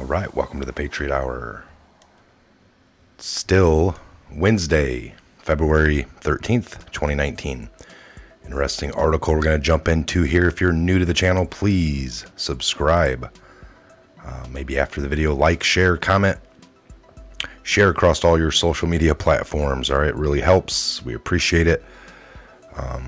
right, welcome to the Patriot Hour. Still Wednesday, February 13th, 2019. Interesting article we're going to jump into here. If you're new to the channel, please subscribe. Maybe after the video, like, share, comment. Share across all your social media platforms. All right, it really helps. We appreciate it. All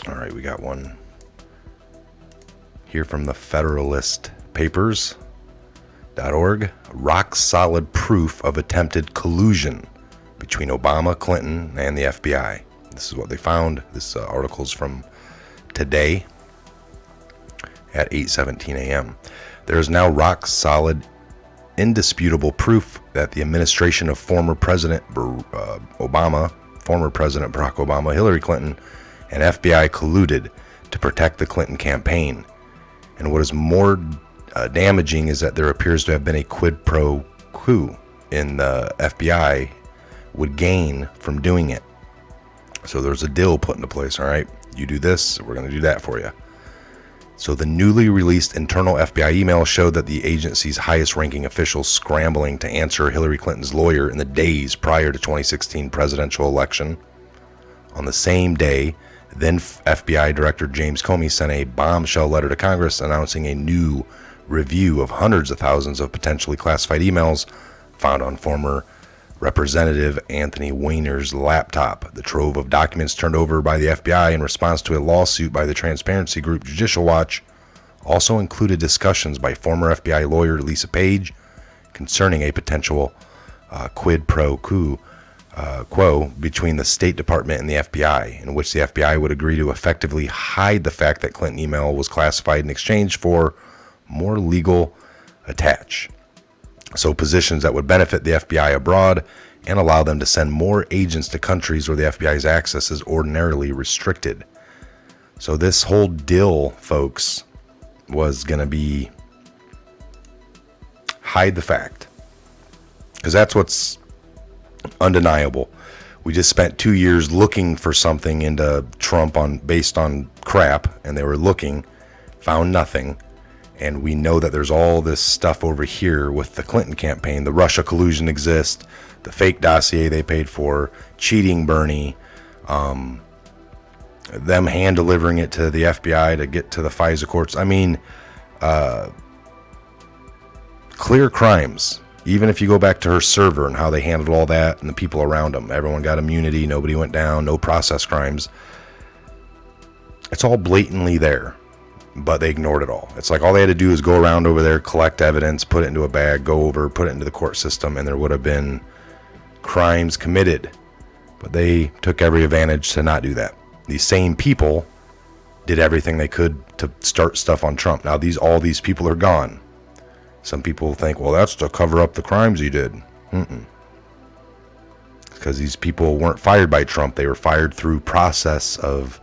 right, we got one here from the Federalist Papers.org. Rock solid proof of attempted collusion between Obama, Clinton, and the FBI. This is what they found. This article is from today at 8:17 a.m. There is now rock solid, indisputable proof that the administration of former President Obama, former President Barack Obama, Hillary Clinton, and FBI colluded to protect the Clinton campaign. And what is more damaging is that there appears to have been a quid pro quo in the FBI would gain from doing it. So there's a deal put into place, all right? You do this, we're going to do that for you. So the newly released internal FBI email showed that the agency's highest-ranking officials scrambling to answer Hillary Clinton's lawyer in the days prior to 2016 presidential election. On the same day, then FBI Director James Comey sent a bombshell letter to Congress announcing a new review of hundreds of thousands of potentially classified emails found on former Representative Anthony Weiner's laptop. The trove of documents turned over by the FBI in response to a lawsuit by the transparency group Judicial Watch also included discussions by former FBI lawyer Lisa Page concerning a potential quid pro quo between the State Department and the FBI, in which the FBI would agree to effectively hide the fact that Clinton email was classified in exchange for more legal attach. So positions that would benefit the FBI abroad and allow them to send more agents to countries where the FBI's access is ordinarily restricted. So this whole deal, folks, was going to be hide the fact. Because that's what's undeniable. We just spent 2 years looking for something into Trump based on crap, and they were looking, found nothing. And we know that there's all this stuff over here with the Clinton campaign. The Russia collusion exists, the fake dossier they paid for, cheating Bernie, them hand delivering it to the FBI to get to the FISA courts. I mean, clear crimes. Even if you go back to her server and how they handled all that and the people around them, everyone got immunity, nobody went down, no process crimes. It's all blatantly there. But they ignored it all. It's like all they had to do is go around over there, collect evidence, put it into a bag, go over, put it into the court system, and there would have been crimes committed. But they took every advantage to not do that. These same people did everything they could to start stuff on Trump. Now all these people are gone. Some people think, well, that's to cover up the crimes he did. Because these people weren't fired by Trump. They were fired through process of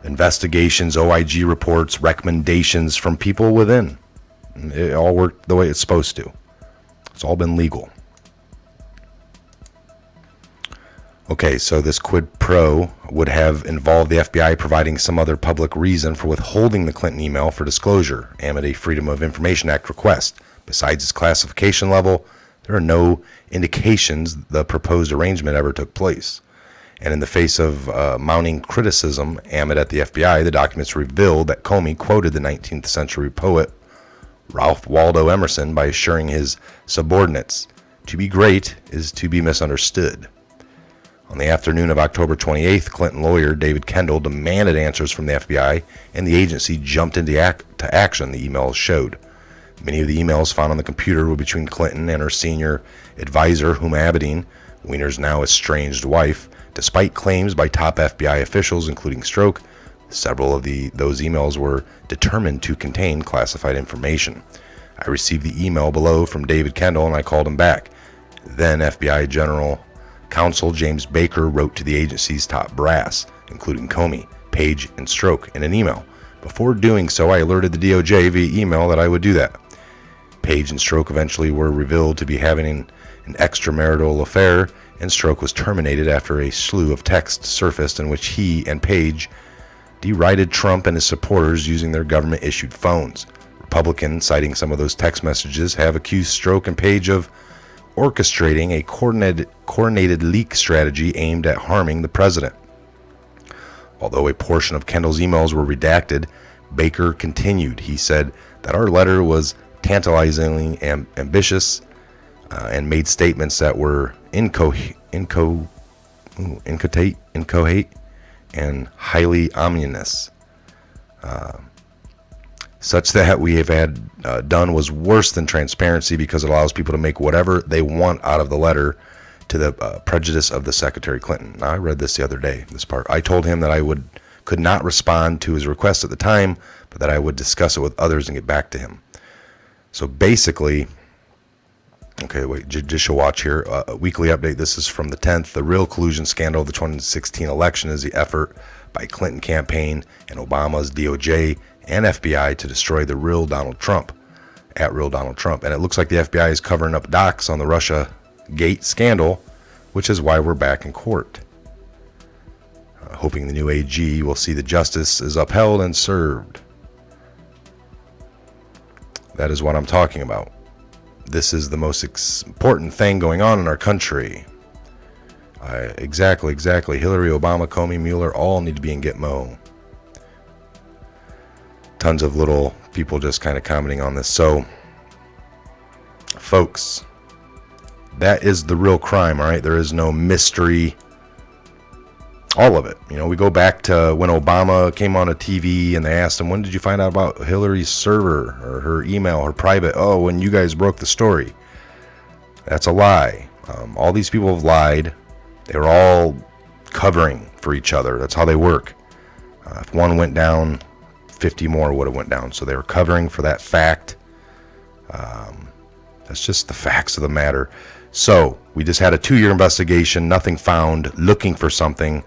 investigations, OIG reports, recommendations from people within. It all worked the way it's supposed to. It's all been legal. Okay, so this quid pro would have involved the FBI providing some other public reason for withholding the Clinton email for disclosure amid a Freedom of Information Act request. Besides its classification level, there are no indications the proposed arrangement ever took place. And in the face of mounting criticism aimed at the FBI, the documents revealed that Comey quoted the 19th century poet Ralph Waldo Emerson by assuring his subordinates, "To be great is to be misunderstood." On the afternoon of October 28th, Clinton lawyer David Kendall demanded answers from the FBI, and the agency jumped into action, the emails showed. Many of the emails found on the computer were between Clinton and her senior advisor, Huma Abedin, Weiner's now estranged wife. Despite claims by top FBI officials, including Strzok, several of those emails were determined to contain classified information. I received the email below from David Kendall and I called him back. Then FBI General Counsel James Baker wrote to the agency's top brass, including Comey, Page, and Strzok, in an email. Before doing so, I alerted the DOJ via email that I would do that. Page and Strzok eventually were revealed to be having an extramarital affair, and Strzok was terminated after a slew of texts surfaced in which he and Page derided Trump and his supporters using their government-issued phones. Republicans, citing some of those text messages, have accused Strzok and Page of orchestrating a coordinated leak strategy aimed at harming the president. Although a portion of Kendall's emails were redacted, Baker continued. He said that our letter was tantalizingly ambitious and made statements that were incoherent and highly ominous. Such that we have had done was worse than transparency because it allows people to make whatever they want out of the letter to the prejudice of the Secretary Clinton. Now, I read this the other day, this part. I told him that I could not respond to his request at the time, but that I would discuss it with others and get back to him. So basically, okay, wait, judicial watch here. A weekly update. This is from the 10th. The real collusion scandal of the 2016 election is the effort by Clinton campaign and Obama's DOJ and FBI to destroy the real Donald Trump, at real Donald Trump. And it looks like the FBI is covering up docs on the Russia Gate scandal, which is why we're back in court. Hoping the new AG will see the justice is upheld and served. That is what I'm talking about. This is the most important thing going on in our country. Exactly. Hillary, Obama, Comey, Mueller all need to be in Gitmo. Tons of little people just kind of commenting on this. So, folks, that is the real crime, all right? There is no mystery. All of it. You know, we go back to when Obama came on a TV and they asked him, when did you find out about Hillary's server or her email, her private? Oh, when you guys broke the story. That's a lie. All these people have lied. They were all covering for each other. That's how they work. If one went down, 50 more would have went down. So they were covering for that fact. That's just the facts of the matter. So we just had a 2-year investigation, nothing found, looking for something.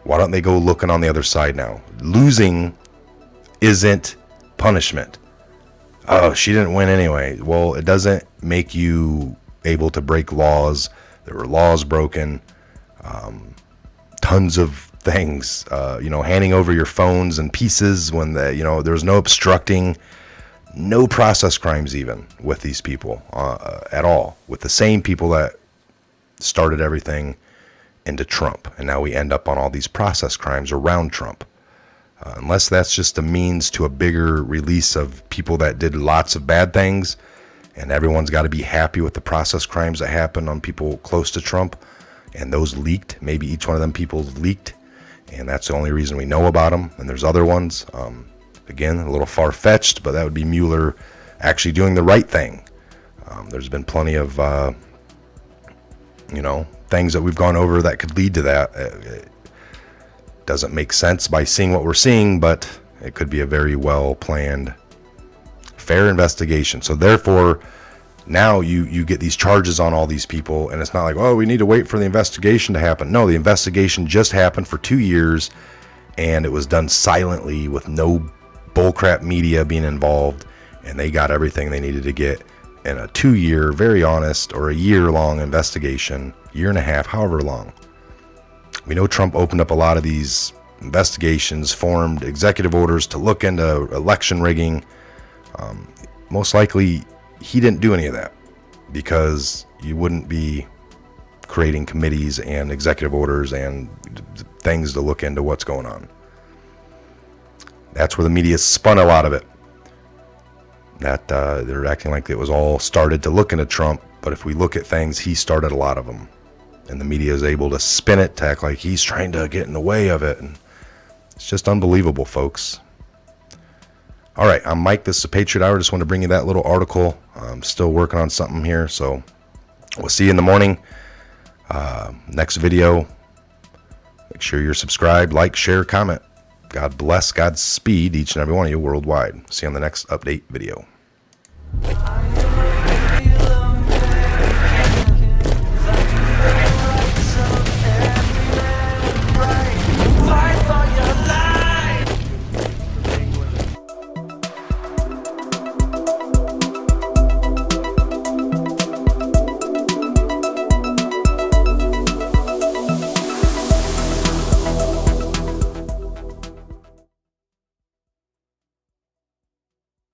Why don't they go looking on the other side now? Losing isn't punishment. Oh, she didn't win anyway. Well, it doesn't make you able to break laws. There were laws broken. Tons of things. Handing over your phones in pieces when there's no obstructing, no process crimes even with these people at all. With the same people that started everything into Trump, and now we end up on all these process crimes around Trump. Unless that's just a means to a bigger release of people that did lots of bad things, and everyone's got to be happy with the process crimes that happened on people close to Trump, and those leaked. Maybe each one of them people leaked, and that's the only reason we know about them. And there's other ones. Again, a little far-fetched, but that would be Mueller actually doing the right thing. There's been plenty of things that we've gone over that could lead to that. It doesn't make sense by seeing what we're seeing, but it could be a very well planned, fair investigation. So therefore, now you get these charges on all these people, and it's not like, oh, we need to wait for the investigation to happen. No, the investigation just happened for 2 years, and it was done silently with no bullcrap media being involved, and they got everything they needed to get in a 2-year, very honest, or a year-long investigation, year and a half, however long. We know Trump opened up a lot of these investigations, formed executive orders to look into election rigging. Most likely, he didn't do any of that because you wouldn't be creating committees and executive orders and things to look into what's going on. That's where the media spun a lot of it. That they're acting like it was all started to look into Trump, but if we look at things, he started a lot of them. And the media is able to spin it to act like he's trying to get in the way of it. And it's just unbelievable, folks. All right, I'm Mike. This is the Patriot Hour. Just want to bring you that little article. I'm still working on something here, so we'll see you in the morning. Next video. Make sure you're subscribed, like, share, comment. God bless, Godspeed each and every one of you worldwide. See you on the next update video.